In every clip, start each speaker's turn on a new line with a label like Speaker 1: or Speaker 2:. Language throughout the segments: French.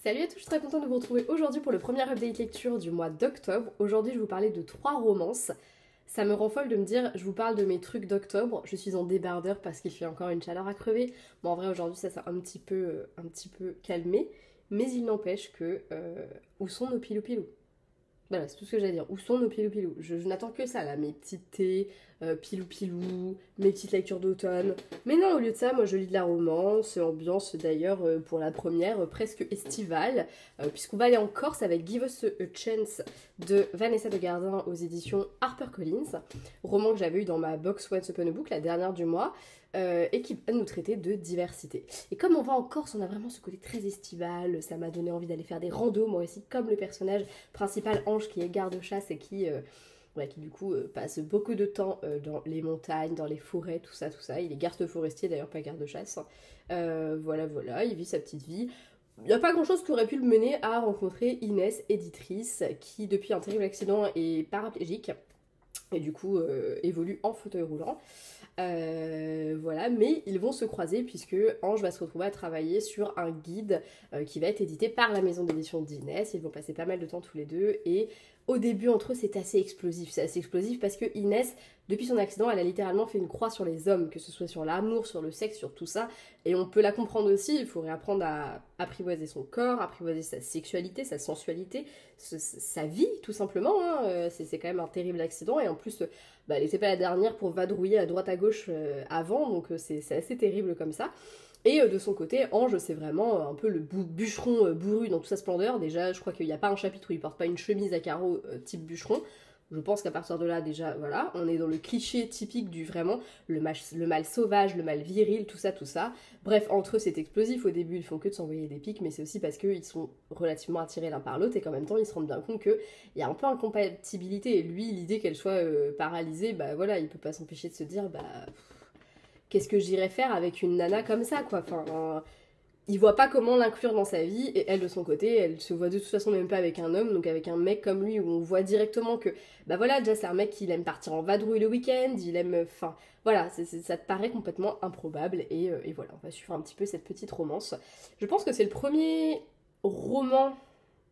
Speaker 1: Salut à tous, je suis très contente de vous retrouver aujourd'hui pour le premier update lecture du mois d'octobre. Aujourd'hui, je vais vous parler de 3 romances. Ça me rend folle de me dire, je vous parle de mes trucs d'octobre. Je suis en débardeur parce qu'il fait encore une chaleur à crever. Bon, en vrai, aujourd'hui, ça s'est un petit peu calmé. Mais il n'empêche que... où sont nos pilou-pilou? Voilà, c'est tout ce que j'ai à dire. Où sont nos pilou-pilou? Je n'attends que ça là, mes petites thés, pilou-pilou, mes petites lectures d'automne. Mais non, au lieu de ça, moi je lis de la romance, ambiance d'ailleurs pour la première, presque estivale, puisqu'on va aller en Corse avec Give Us a Chance de Vanessa de Gardin aux éditions HarperCollins, roman que j'avais eu dans ma box Once Upon a Book, la dernière du mois, et qui va nous traiter de diversité. Et comme on va en Corse, on a vraiment ce côté très estival, ça m'a donné envie d'aller faire des randos, moi aussi, comme le personnage principal Ange qui est garde-chasse et qui du coup passe beaucoup de temps dans les montagnes, dans les forêts, tout ça, tout ça. Il est garde forestier d'ailleurs, pas garde-chasse. Voilà, il vit sa petite vie. Il n'y a pas grand chose qui aurait pu le mener à rencontrer Inès, éditrice, qui depuis un terrible accident est paraplégique et du coup évolue en fauteuil roulant. Voilà, mais ils vont se croiser puisque Ange va se retrouver à travailler sur un guide qui va être édité par la maison d'édition d'Inès. Ils vont passer pas mal de temps tous les deux et au début entre eux c'est assez explosif. C'est assez explosif parce que Inès, depuis son accident, elle a littéralement fait une croix sur les hommes, que ce soit sur l'amour, sur le sexe, sur tout ça. Et on peut la comprendre aussi, il faut réapprendre à apprivoiser son corps, apprivoiser sa sexualité, sa sensualité, sa vie tout simplement. Hein. C'est quand même un terrible accident et en plus elle n'était pas la dernière pour vadrouiller à droite à gauche avant, donc c'est assez terrible comme ça. Et de son côté, Ange, c'est vraiment un peu le bûcheron bourru dans toute sa splendeur. Déjà, je crois qu'il n'y a pas un chapitre où il porte pas une chemise à carreaux type bûcheron. Je pense qu'à partir de là, déjà, voilà, on est dans le cliché typique du vraiment le mal sauvage, le mal viril, tout ça, tout ça. Bref, entre eux, c'est explosif. Au début, ils font que de s'envoyer des pics, mais c'est aussi parce qu'ils sont relativement attirés l'un par l'autre et qu'en même temps, ils se rendent bien compte qu'il y a un peu incompatibilité. Et lui, l'idée qu'elle soit paralysée, bah voilà, il peut pas s'empêcher de se dire, qu'est-ce que j'irais faire avec une nana comme ça, quoi. Enfin, il voit pas comment l'inclure dans sa vie, et elle, de son côté, elle se voit de toute façon même pas avec un homme, donc avec un mec comme lui, où on voit directement que, bah voilà, déjà c'est un mec qui aime partir en vadrouille le week-end, il aime, enfin, voilà, ça te paraît complètement improbable, et voilà, on va suivre un petit peu cette petite romance. Je pense que c'est le premier roman,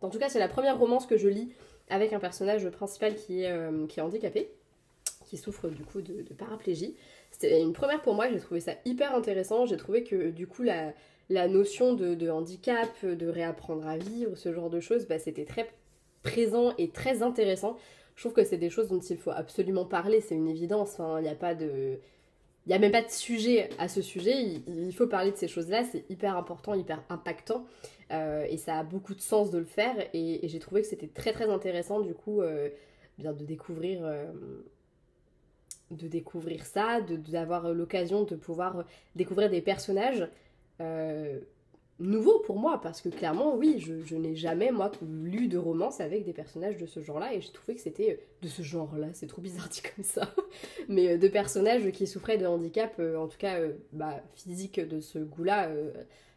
Speaker 1: en tout cas c'est la première romance que je lis avec un personnage principal qui est handicapé, qui souffre du coup de paraplégie. C'était une première pour moi, j'ai trouvé ça hyper intéressant, j'ai trouvé que du coup la notion de handicap, de réapprendre à vivre, ce genre de choses, c'était très présent et très intéressant. Je trouve que c'est des choses dont il faut absolument parler, c'est une évidence, enfin, il n'y a pas de... Il n'y a même pas de sujet à ce sujet, il faut parler de ces choses-là, c'est hyper important, hyper impactant, et ça a beaucoup de sens de le faire, et j'ai trouvé que c'était très très intéressant du coup bien de découvrir ça, d'avoir l'occasion de pouvoir découvrir des personnages euh, nouveaux pour moi, parce que clairement, oui, je n'ai jamais, moi, lu de romance avec des personnages de ce genre-là, et j'ai trouvé que c'était de ce genre-là, c'est trop bizarre dit comme ça, mais de personnages qui souffraient de handicap, en tout cas physique de ce goût-là,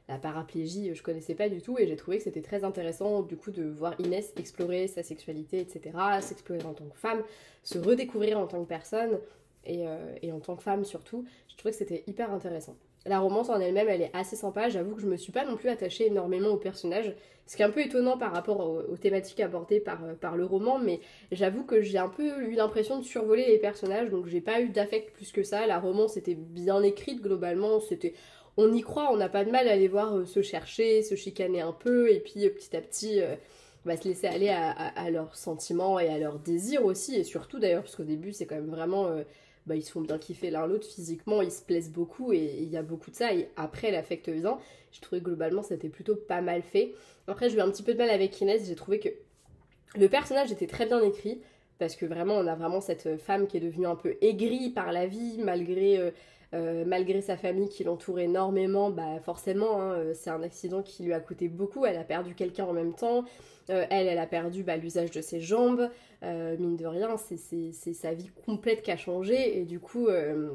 Speaker 1: la paraplégie, je connaissais pas du tout, et j'ai trouvé que c'était très intéressant, du coup, de voir Inès explorer sa sexualité, etc., s'explorer en tant que femme, se redécouvrir en tant que personne, et en tant que femme surtout, je trouvais que c'était hyper intéressant. La romance en elle-même, elle est assez sympa. J'avoue que je me suis pas non plus attachée énormément au personnage, ce qui est un peu étonnant par rapport aux thématiques abordées par le roman, mais j'avoue que j'ai un peu eu l'impression de survoler les personnages, donc j'ai pas eu d'affect plus que ça. La romance était bien écrite globalement, on y croit, on n'a pas de mal à les voir se chercher, se chicaner un peu, et puis petit à petit on va se laisser aller à leurs sentiments et à leurs désirs aussi, et surtout d'ailleurs, parce qu'au début c'est quand même vraiment... ils se font bien kiffer l'un l'autre physiquement, ils se plaisent beaucoup et il y a beaucoup de ça. Et après l'affect vient, j'ai trouvé que globalement c'était plutôt pas mal fait. Après j'ai eu un petit peu de mal avec Inès, j'ai trouvé que le personnage était très bien écrit parce que vraiment on a vraiment cette femme qui est devenue un peu aigrie par la vie malgré sa famille qui l'entoure énormément. Forcément c'est un accident qui lui a coûté beaucoup, elle a perdu quelqu'un en même temps. Elle a perdu l'usage de ses jambes, mine de rien, c'est sa vie complète qui a changé, et du coup, elle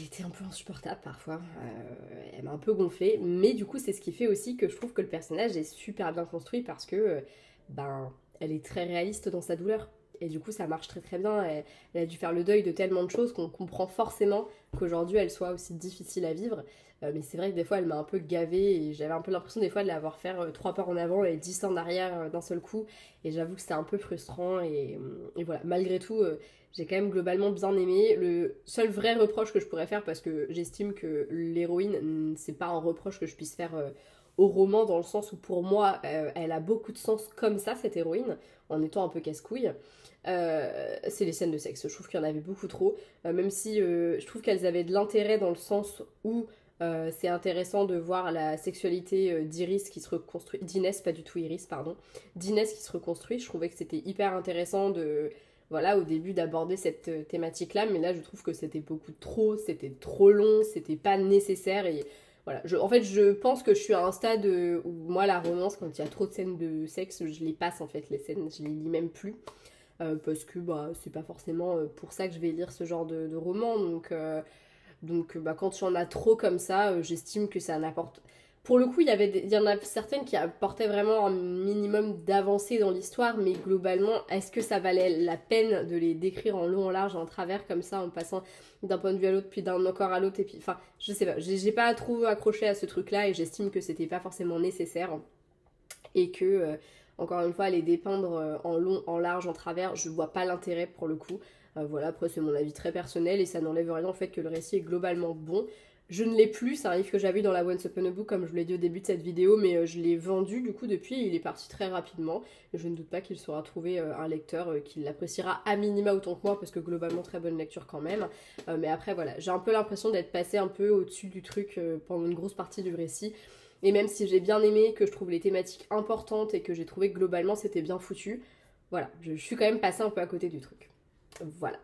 Speaker 1: était un peu insupportable parfois, elle m'a un peu gonflée, mais du coup, c'est ce qui fait aussi que je trouve que le personnage est super bien construit, parce que, elle est très réaliste dans sa douleur, Et du coup, ça marche très très bien. Elle a dû faire le deuil de tellement de choses qu'on comprend forcément qu'aujourd'hui, elle soit aussi difficile à vivre. Mais c'est vrai que des fois, elle m'a un peu gavée et j'avais un peu l'impression des fois de l'avoir fait 3 pas en avant et 10 en arrière d'un seul coup. Et j'avoue que c'était un peu frustrant. Et voilà, malgré tout, j'ai quand même globalement bien aimé. Le seul vrai reproche que je pourrais faire, parce que j'estime que l'héroïne, c'est pas un reproche que je puisse faire au roman, dans le sens où pour moi, elle a beaucoup de sens comme ça, cette héroïne, en étant un peu casse-couille. C'est les scènes de sexe. Je trouve qu'il y en avait beaucoup trop. Même si je trouve qu'elles avaient de l'intérêt dans le sens où c'est intéressant de voir la sexualité d'Iris qui se reconstruit. D'Inès, pas du tout Iris, pardon. D'Inès qui se reconstruit. Je trouvais que c'était hyper intéressant de. Voilà, au début d'aborder cette thématique-là, mais là je trouve que c'était beaucoup trop, c'était trop long, c'était pas nécessaire et voilà. En fait, je pense que je suis à un stade où moi la romance, quand il y a trop de scènes de sexe, je les passe en fait, les scènes, je les lis même plus. Parce que bah, c'est pas forcément pour ça que je vais lire ce genre de roman. Donc bah, quand il y en a trop comme ça, j'estime que ça n'apporte. Pour le coup, il y en a certaines qui apportaient vraiment un minimum d'avancée dans l'histoire, mais globalement, est-ce que ça valait la peine de les décrire en long, en large, en travers, comme ça, en passant d'un point de vue à l'autre, puis d'un encore à l'autre, et puis. Enfin, je sais pas, j'ai pas trop accroché à ce truc-là, et j'estime que c'était pas forcément nécessaire, et que. Encore une fois, les dépeindre en long, en large, en travers, je vois pas l'intérêt pour le coup. Voilà, après c'est mon avis très personnel et ça n'enlève rien au fait que le récit est globalement bon. Je ne l'ai plus, c'est un livre que j'avais eu dans la Once Upon a Book comme je vous l'ai dit au début de cette vidéo, mais je l'ai vendu du coup depuis, il est parti très rapidement. Et je ne doute pas qu'il saura trouver un lecteur qui l'appréciera à minima autant que moi, parce que globalement très bonne lecture quand même. Mais après voilà, j'ai un peu l'impression d'être passée un peu au-dessus du truc pendant une grosse partie du récit. Et même si j'ai bien aimé, que je trouve les thématiques importantes et que j'ai trouvé que globalement c'était bien foutu, voilà, je suis quand même passée un peu à côté du truc. Voilà.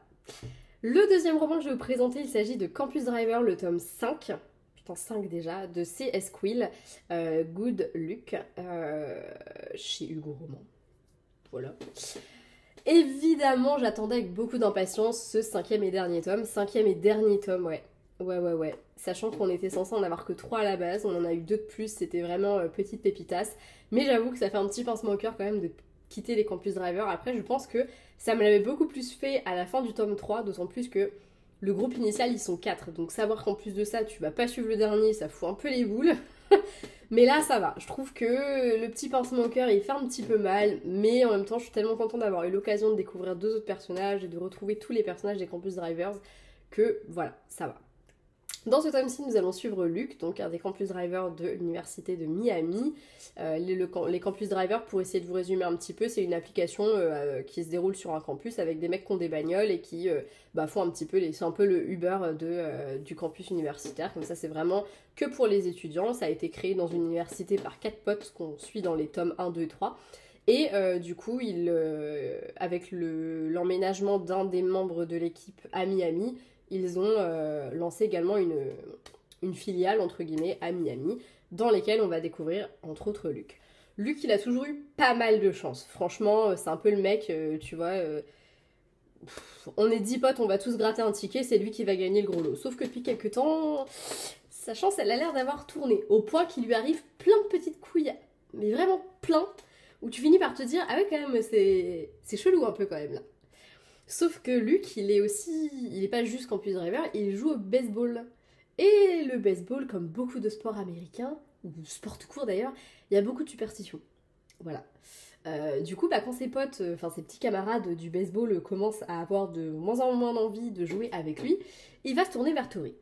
Speaker 1: Le deuxième roman que je vais vous présenter, il s'agit de Campus Driver, le tome 5. Putain, 5 déjà, de C.S. Quill, Good Luck, chez Hugo Roman. Voilà. Évidemment, j'attendais avec beaucoup d'impatience ce cinquième et dernier tome. Cinquième et dernier tome, ouais. Ouais. Sachant qu'on était censé en avoir que 3 à la base, on en a eu 2 de plus, c'était vraiment petite pépitas. Mais j'avoue que ça fait un petit pincement au cœur quand même de quitter les Campus Driver. Après, je pense que ça me l'avait beaucoup plus fait à la fin du tome 3, d'autant plus que le groupe initial, ils sont 4. Donc savoir qu'en plus de ça, tu vas pas suivre le dernier, ça fout un peu les boules. Mais là, ça va. Je trouve que le petit pincement au cœur, il fait un petit peu mal. Mais en même temps, je suis tellement contente d'avoir eu l'occasion de découvrir 2 autres personnages et de retrouver tous les personnages des Campus Drivers que, voilà, ça va. Dans ce tome-ci, nous allons suivre Luke, donc un des campus drivers de l'université de Miami. Les campus drivers, pour essayer de vous résumer un petit peu, c'est une application qui se déroule sur un campus avec des mecs qui ont des bagnoles et qui font un petit peu, c'est un peu le Uber du campus universitaire. Comme ça, c'est vraiment que pour les étudiants. Ça a été créé dans une université par 4 potes qu'on suit dans les tomes 1, 2 et 3. Et du coup, avec l'emménagement d'un des membres de l'équipe à Miami, ils ont lancé également une filiale, entre guillemets, à Miami, dans lesquelles on va découvrir, entre autres, Luke. Luke, il a toujours eu pas mal de chance. Franchement, c'est un peu le mec, tu vois, on est 10 potes, on va tous gratter un ticket, c'est lui qui va gagner le gros lot. Sauf que depuis quelques temps, sa chance, elle a l'air d'avoir tourné, au point qu'il lui arrive plein de petites couilles, mais vraiment plein, où tu finis par te dire, ah ouais, quand même, c'est chelou un peu quand même, là. Sauf que Luke, il est pas juste campus driver, il joue au baseball. Et le baseball, comme beaucoup de sports américains, ou sport tout court d'ailleurs, il y a beaucoup de superstitions. Voilà. Du coup, quand ses potes, ses petits camarades du baseball commencent à avoir de moins en moins envie de jouer avec lui, il va se tourner vers Tori.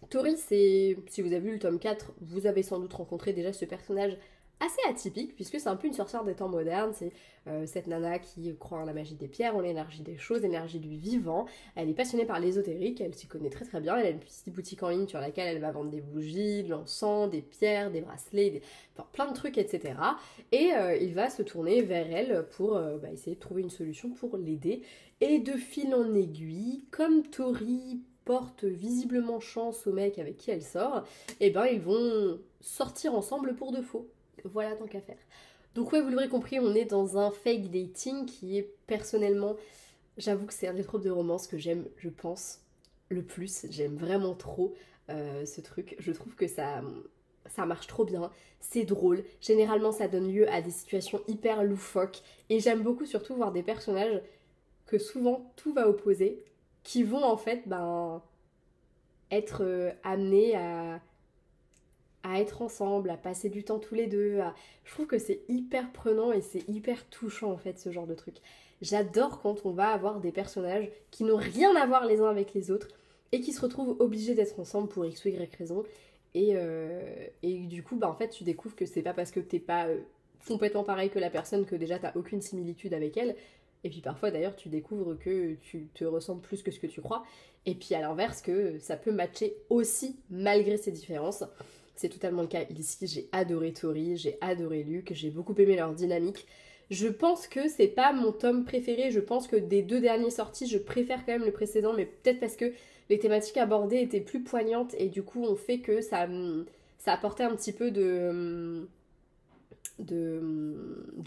Speaker 1: Tori, si vous avez lu le tome 4, vous avez sans doute rencontré déjà ce personnage assez atypique, puisque c'est un peu une sorcière des temps modernes. C'est cette nana qui croit en la magie des pierres, en l'énergie des choses, l'énergie du vivant. Elle est passionnée par l'ésotérique, elle s'y connaît très très bien. Elle a une petite boutique en ligne sur laquelle elle va vendre des bougies, de l'encens, des pierres, des bracelets, plein de trucs, etc. Et il va se tourner vers elle pour essayer de trouver une solution pour l'aider. Et de fil en aiguille, comme Tori porte visiblement chance au mec avec qui elle sort, et ils vont sortir ensemble pour de faux. Voilà, tant qu'à faire. Donc ouais, vous l'aurez compris, on est dans un fake dating qui est personnellement, j'avoue que c'est un des tropes de romance que j'aime, je pense, le plus. J'aime vraiment trop ce truc. Je trouve que ça marche trop bien, c'est drôle. Généralement, ça donne lieu à des situations hyper loufoques. Et j'aime beaucoup surtout voir des personnages que souvent tout va opposer, qui vont en fait être amenés à être ensemble, à passer du temps tous les deux. Je trouve que c'est hyper prenant et c'est hyper touchant en fait ce genre de truc. J'adore quand on va avoir des personnages qui n'ont rien à voir les uns avec les autres et qui se retrouvent obligés d'être ensemble pour X ou Y raison. Et du coup, en fait, tu découvres que c'est pas parce que t'es pas complètement pareil que la personne que déjà t'as aucune similitude avec elle. Et puis parfois d'ailleurs, tu découvres que tu te ressembles plus que ce que tu crois. Et puis à l'inverse, que ça peut matcher aussi malgré ces différences. C'est totalement le cas ici. J'ai adoré Tori, j'ai adoré Luke, j'ai beaucoup aimé leur dynamique. Je pense que c'est pas mon tome préféré. Je pense que des 2 derniers sortis, je préfère quand même le précédent, mais peut-être parce que les thématiques abordées étaient plus poignantes et du coup on fait que ça apportait un petit peu de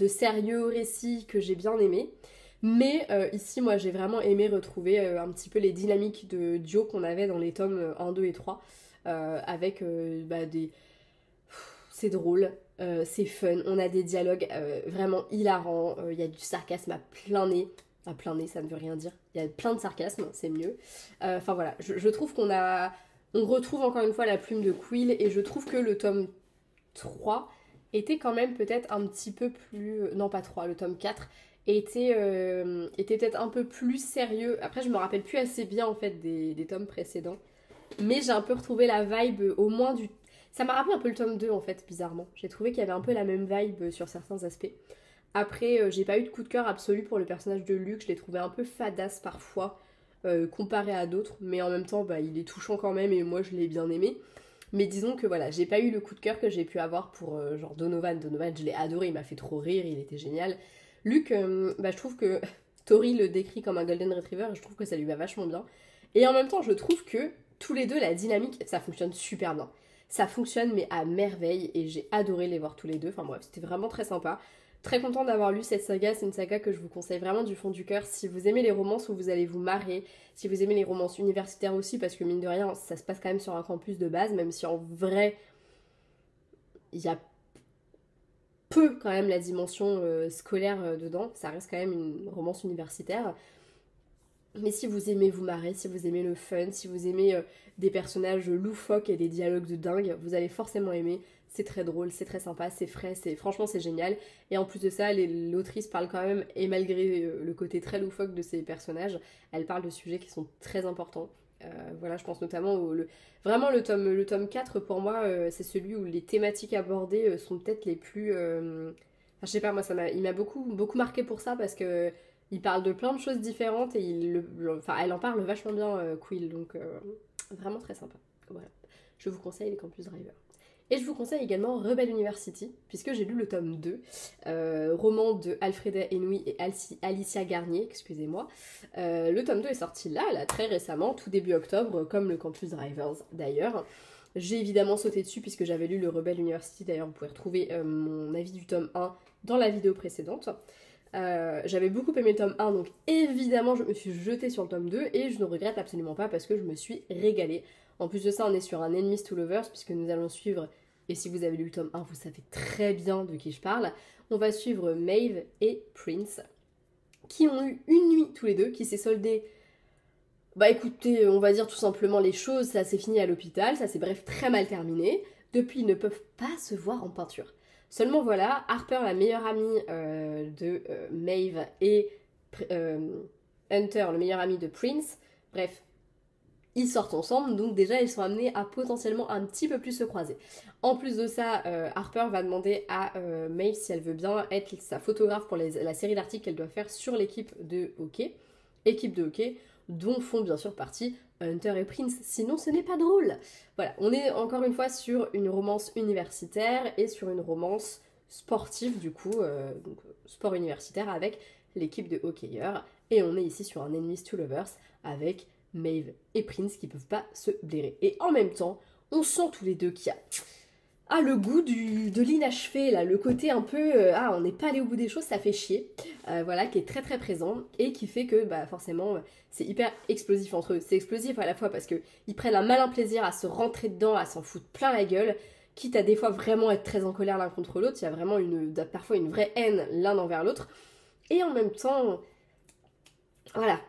Speaker 1: sérieux au récit que j'ai bien aimé. Mais ici, moi, j'ai vraiment aimé retrouver un petit peu les dynamiques de duo qu'on avait dans les tomes 1, 2 et 3. Avec des... C'est drôle, c'est fun, on a des dialogues vraiment hilarants, il y a du sarcasme à plein nez. À plein nez, ça ne veut rien dire. Il y a plein de sarcasme, c'est mieux. Enfin voilà, je trouve on retrouve encore une fois la plume de Quill et je trouve que le tome 3 était quand même peut-être un petit peu plus... Non, pas 3, le tome 4 était peut-être un peu plus sérieux. Après, je me rappelle plus assez bien en fait des tomes précédents. Mais j'ai un peu retrouvé la vibe au moins du... Ça m'a rappelé un peu le tome 2 en fait, bizarrement. J'ai trouvé qu'il y avait un peu la même vibe sur certains aspects. Après, j'ai pas eu de coup de cœur absolu pour le personnage de Luke. Je l'ai trouvé un peu fadasse parfois, comparé à d'autres. Mais en même temps, il est touchant quand même et moi je l'ai bien aimé. Mais disons que voilà, j'ai pas eu le coup de cœur que j'ai pu avoir pour genre Donovan. Donovan, je l'ai adoré, il m'a fait trop rire, il était génial. Luke, je trouve que Tori le décrit comme un Golden Retriever et je trouve que ça lui va vachement bien. Et en même temps, je trouve que tous les deux, la dynamique, ça fonctionne super bien. Ça fonctionne mais à merveille et j'ai adoré les voir tous les deux. Enfin bref, c'était vraiment très sympa. Très contente d'avoir lu cette saga, c'est une saga que je vous conseille vraiment du fond du cœur. Si vous aimez les romances où vous allez vous marrer, si vous aimez les romances universitaires aussi, parce que mine de rien, ça se passe quand même sur un campus de base, même si en vrai, il y a peu quand même la dimension scolaire dedans, ça reste quand même une romance universitaire. Mais si vous aimez vous marrer, si vous aimez le fun, si vous aimez des personnages loufoques et des dialogues de dingue, vous allez forcément aimer. C'est très drôle, c'est très sympa, c'est frais, franchement c'est génial. Et en plus de ça, l'autrice parle quand même, et malgré le côté très loufoque de ses personnages, elle parle de sujets qui sont très importants. Voilà, je pense notamment vraiment le tome 4 pour moi, c'est celui où les thématiques abordées sont peut-être les plus... je sais pas, moi il m'a beaucoup marqué pour ça parce que il parle de plein de choses différentes et elle en parle vachement bien, Quill, donc vraiment très sympa. Voilà. Je vous conseille les Campus Driver. Et je vous conseille également Rebel University, puisque j'ai lu le tome 2, roman de Alfreda Henouy et Alicia Garnier, excusez-moi. Le tome 2 est sorti là, très récemment, tout début octobre, comme le Campus Drivers d'ailleurs. J'ai évidemment sauté dessus puisque j'avais lu le Rebel University, d'ailleurs vous pouvez retrouver mon avis du tome 1 dans la vidéo précédente. J'avais beaucoup aimé le tome 1, donc évidemment je me suis jetée sur le tome 2 et je ne regrette absolument pas parce que je me suis régalée. En plus de ça, on est sur un Enemies to Lovers puisque nous allons suivre, et si vous avez lu le tome 1, vous savez très bien de qui je parle, on va suivre Maeve et Prince qui ont eu une nuit tous les deux, qui s'est soldée, écoutez, on va dire tout simplement les choses, ça s'est fini à l'hôpital, ça s'est bref très mal terminé. Depuis, ils ne peuvent pas se voir en peinture. Seulement voilà, Harper, la meilleure amie de Maeve, et Hunter, le meilleur ami de Prince, bref, ils sortent ensemble, donc déjà ils sont amenés à potentiellement un petit peu plus se croiser. En plus de ça, Harper va demander à Maeve si elle veut bien être sa photographe pour la série d'articles qu'elle doit faire sur l'équipe de hockey, dont font bien sûr partie Hunter et Prince, sinon ce n'est pas drôle. Voilà, on est encore une fois sur une romance universitaire et sur une romance sportive du coup, donc sport universitaire avec l'équipe de hockeyeurs, et on est ici sur un Enemies to Lovers avec Maeve et Prince qui peuvent pas se blairer. Et en même temps, on sent tous les deux qu'il y a le goût de l'inachevé, là, le côté un peu on n'est pas allé au bout des choses, ça fait chier, voilà, qui est très très présent et qui fait que forcément c'est hyper explosif entre eux. C'est explosif à la fois parce que ils prennent un malin plaisir à se rentrer dedans, à s'en foutre plein la gueule, quitte à des fois vraiment être très en colère l'un contre l'autre. Il y a vraiment parfois une vraie haine l'un envers l'autre, et en même temps Voilà,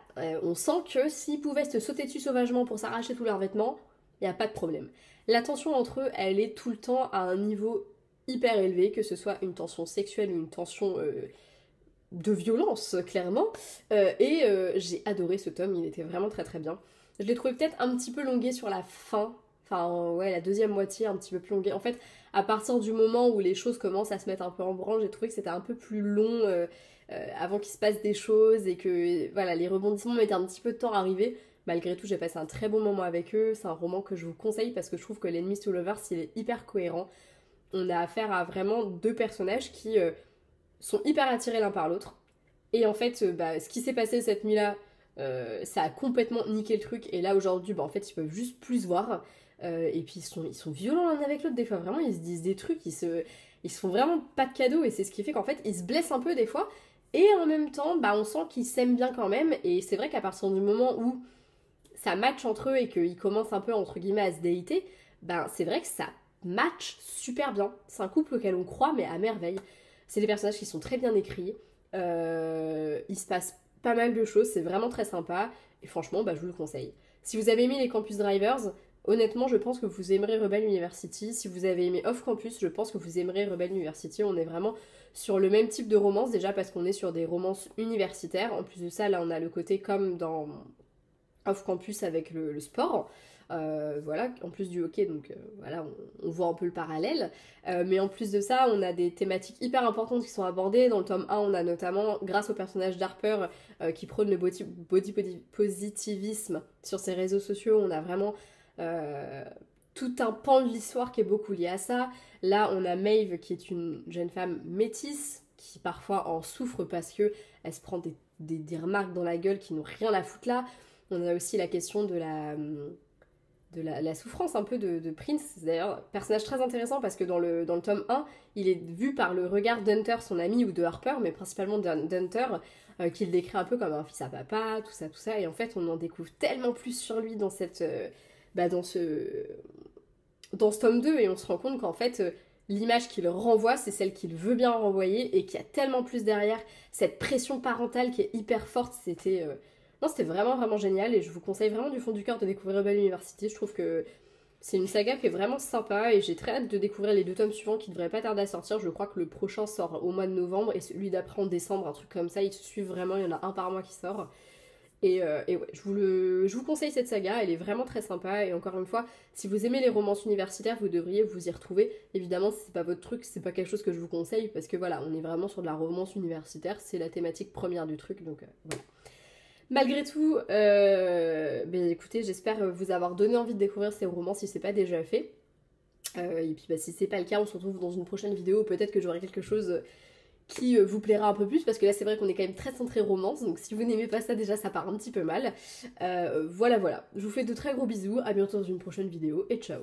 Speaker 1: on sent que s'ils pouvaient se sauter dessus sauvagement pour s'arracher tous leurs vêtements, il n'y a pas de problème. La tension entre eux, elle est tout le temps à un niveau hyper élevé, que ce soit une tension sexuelle ou une tension de violence, clairement. J'ai adoré ce tome, il était vraiment très très bien. Je l'ai trouvé peut-être un petit peu longué sur la fin, enfin ouais, la deuxième moitié un petit peu plus longuée. En fait, à partir du moment où les choses commencent à se mettre un peu en branle, j'ai trouvé que c'était un peu plus long avant qu'il se passe des choses et que voilà, les rebondissements mettaient un petit peu de temps à arriver. Malgré tout, j'ai passé un très bon moment avec eux. C'est un roman que je vous conseille parce que je trouve que l'Enemies to Lovers, il est hyper cohérent. On a affaire à vraiment deux personnages qui sont hyper attirés l'un par l'autre. Et en fait, ce qui s'est passé cette nuit-là, ça a complètement niqué le truc. Et là, aujourd'hui, en fait, ils peuvent juste plus se voir. Et puis, ils sont violents l'un avec l'autre. Des fois, vraiment, ils se disent des trucs. Ils se font vraiment pas de cadeaux. Et c'est ce qui fait qu'en fait, ils se blessent un peu des fois. Et en même temps, on sent qu'ils s'aiment bien quand même. Et c'est vrai qu'à partir du moment où ça match entre eux et qu'ils commencent un peu, entre guillemets, à se déiter, c'est vrai que ça match super bien. C'est un couple auquel on croit, mais à merveille. C'est des personnages qui sont très bien écrits. Il se passe pas mal de choses, c'est vraiment très sympa. Et franchement, je vous le conseille. Si vous avez aimé les Campus Drivers, honnêtement, je pense que vous aimerez Rebel University. Si vous avez aimé Off Campus, je pense que vous aimerez Rebel University. On est vraiment sur le même type de romance, déjà parce qu'on est sur des romances universitaires. En plus de ça, là, on a le côté comme dans Off Campus avec le sport. Voilà, en plus du hockey, donc voilà, on voit un peu le parallèle. Mais en plus de ça, on a des thématiques hyper importantes qui sont abordées. Dans le tome 1, on a notamment, grâce au personnage d'Harper qui prône le body positivisme sur ses réseaux sociaux, on a vraiment tout un pan de l'histoire qui est beaucoup lié à ça. Là, on a Maeve qui est une jeune femme métisse qui parfois en souffre parce que elle se prend des remarques dans la gueule qui n'ont rien à foutre là. On a aussi la question de la souffrance un peu de Prince. C'est d'ailleurs un personnage très intéressant parce que dans le tome 1, il est vu par le regard d'Hunter, son ami, ou de Harper, mais principalement d'Hunter, qu'il décrit un peu comme un fils à papa, tout ça. Et en fait, on en découvre tellement plus sur lui dans dans ce tome 2, et on se rend compte qu'en fait, l'image qu'il renvoie, c'est celle qu'il veut bien renvoyer, et qu'il y a tellement plus derrière cette pression parentale qui est hyper forte. Non, c'était vraiment vraiment génial et je vous conseille vraiment du fond du cœur de découvrir Rebel University. Je trouve que c'est une saga qui est vraiment sympa et j'ai très hâte de découvrir les deux tomes suivants qui devraient pas tarder à sortir. Je crois que le prochain sort au mois de novembre et celui d'après en décembre, un truc comme ça. Ils se suivent vraiment, il y en a un par mois qui sort. Et ouais, je vous conseille cette saga, elle est vraiment très sympa. Et encore une fois, si vous aimez les romances universitaires, vous devriez vous y retrouver. Évidemment, si c'est pas votre truc, c'est pas quelque chose que je vous conseille parce que voilà, on est vraiment sur de la romance universitaire, c'est la thématique première du truc, donc voilà. Malgré tout, écoutez, j'espère vous avoir donné envie de découvrir ces romans si c'est pas déjà fait. Et puis si c'est pas le cas, on se retrouve dans une prochaine vidéo. Peut-être que j'aurai quelque chose qui vous plaira un peu plus, parce que là c'est vrai qu'on est quand même très centré romance, donc si vous n'aimez pas ça, déjà ça part un petit peu mal. Voilà, je vous fais de très gros bisous, à bientôt dans une prochaine vidéo et ciao.